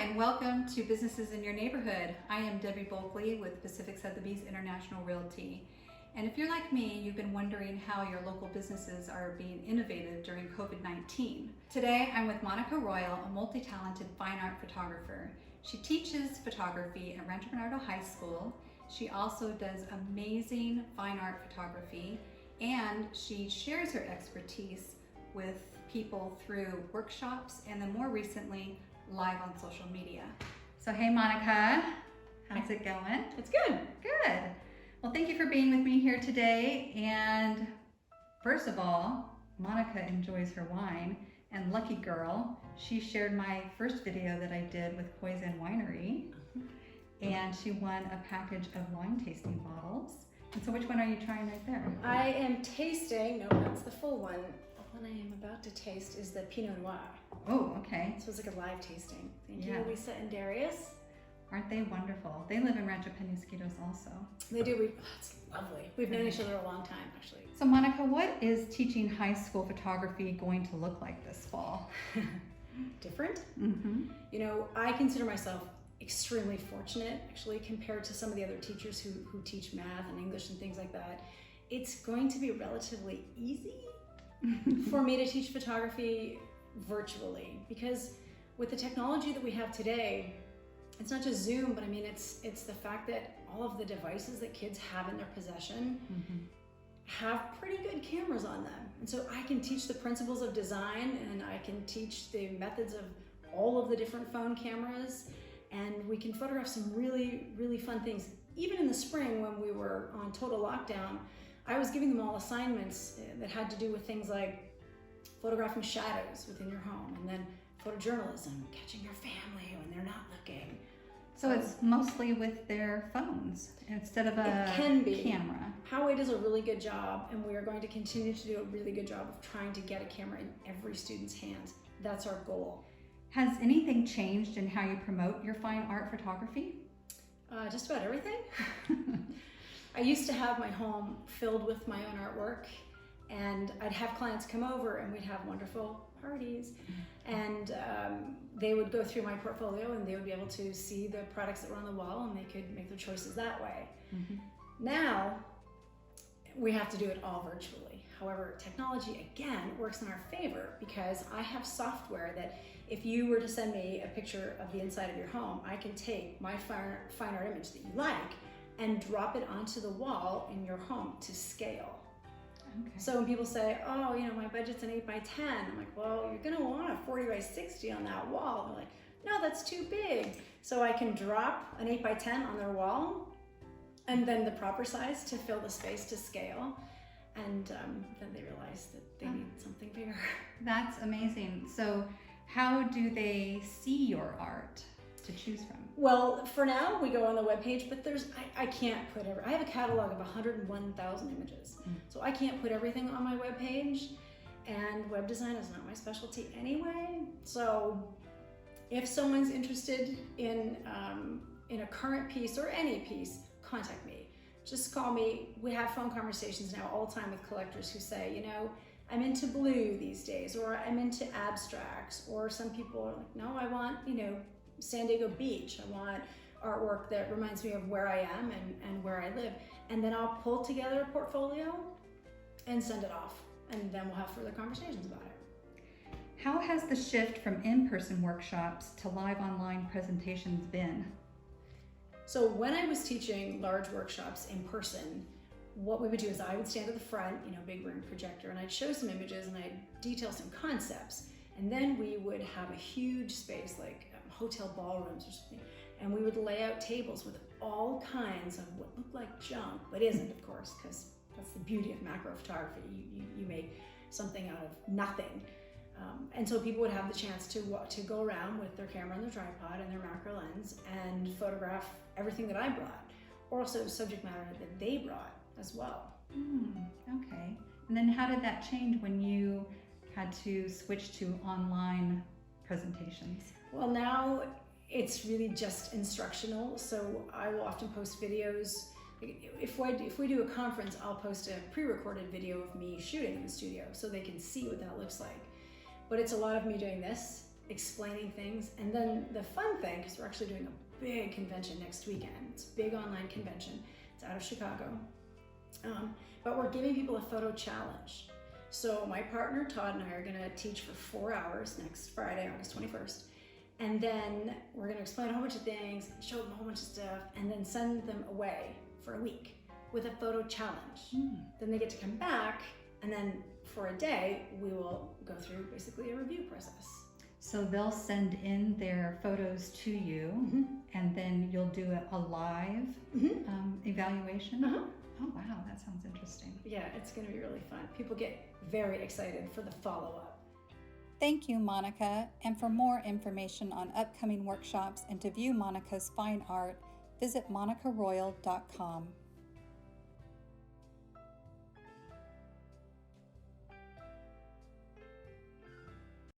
and welcome to Businesses in Your Neighborhood. I am Debbie Bulkley with Pacific Sotheby's International Realty. And if you're like me, you've been wondering how your local businesses are being innovative during COVID-19. Today, I'm with Monica Royal, a multi-talented fine art photographer. She teaches photography at Rancho Bernardo High School. She also does amazing fine art photography, and she shares her expertise with people through workshops and then more recently, live on social media. So hey Monica, how's it going? It's good. Good. Well, thank you for being with me here today. And first of all, Monica enjoys her wine, and lucky girl, she shared my first video that I did with Poison Winery, and she won a package of wine tasting bottles. And so which one are you trying right there? I am tasting, no, that's the full one. The one I am about to taste is the Pinot Noir. Oh, okay. So it's like a live tasting. Thank Yeah. you, Lisa and Darius. Aren't they wonderful? They live in Rancho Penasquitos also. They do. It's lovely. We've known each other a long time, actually. So Monica, what is teaching high school photography going to look like this fall? Different? Mm-hmm. You know, I consider myself extremely fortunate, actually, compared to some of the other teachers who teach math and English and things like that. It's going to be relatively easy for me to teach photography virtually, because with the technology that we have today, it's not just Zoom, but I mean, it's the fact that all of the devices that kids have in their possession have pretty good cameras on them. And so I can teach the principles of design, and I can teach the methods of all of the different phone cameras, and we can photograph some really, really fun things. Even in the spring when we were on total lockdown, I was giving them all assignments that had to do with things like photographing shadows within your home, and then photojournalism, catching your family when they're not looking. So it's mostly with their phones instead of a It can be. camera. Poway does a really good job, and we are going to continue to do a really good job of trying to get a camera in every student's hands. That's our goal. Has anything changed in how you promote your fine art photography? Just about everything. I used to have my home filled with my own artwork, and I'd have clients come over and we'd have wonderful parties, and they would go through my portfolio and they would be able to see the products that were on the wall, and they could make their choices that way. Now we have to do it all virtually. However, technology again works in our favor, because I have software that if you were to send me a picture of the inside of your home, I can take my fine art image that you like and drop it onto the wall in your home to scale. Okay. So when people say, oh, you know, my budget's an 8 by 10, I'm like, well, you're gonna want a 40 by 60 on that wall. They're like, no, that's too big. So I can drop an 8 by 10 on their wall, and then the proper size to fill the space to scale. And then they realize that they need something bigger. That's amazing. So how do they see your art to choose from? Well, for now, we go on the webpage, but I can't put I have a catalog of 101,000 images. So I can't put everything on my webpage, and web design is not my specialty anyway. So if someone's interested in a current piece or any piece, contact me. Just call me. We have phone conversations now all the time with collectors who say, you know, I'm into blue these days, or I'm into abstracts, or some people are like, no, I want, you know, San Diego Beach. I want artwork that reminds me of where I am and where I live. And then I'll pull together a portfolio and send it off. And then we'll have further conversations about it. How has the shift from in-person workshops to live online presentations been? So when I was teaching large workshops in person, what we would do is I would stand at the front, you know, big room projector, and I'd show some images and I'd detail some concepts. And then we would have a huge space like hotel ballrooms or something, and we would lay out tables with all kinds of what looked like junk, but isn't, of course, because that's the beauty of macro photography. You make something out of nothing. And so people would have the chance to go around with their camera and their tripod and their macro lens and photograph everything that I brought, or also subject matter that they brought as well. Okay. And then how did that change when you had to switch to online presentations? Well, now it's really just instructional. So I will often post videos. If we do a conference, I'll post a pre-recorded video of me shooting in the studio so they can see what that looks like. But it's a lot of me doing this explaining things. And then the fun thing, because we're actually doing a big convention next weekend. It's a big online convention. It's out of Chicago. But we're giving people a photo challenge. So my partner Todd and I are going to teach for 4 hours next Friday, August 21st. And then we're going to explain a whole bunch of things, show them a whole bunch of stuff, and then send them away for a week with a photo challenge. Then they get to come back, and then for a day, we will go through basically a review process. So they'll send in their photos to you, and then you'll do a live evaluation? Oh wow, that sounds interesting. Yeah, it's going to be really fun. People get very excited for the follow-up. Thank you, Monica. And for more information on upcoming workshops and to view Monica's fine art, visit monicaroyal.com.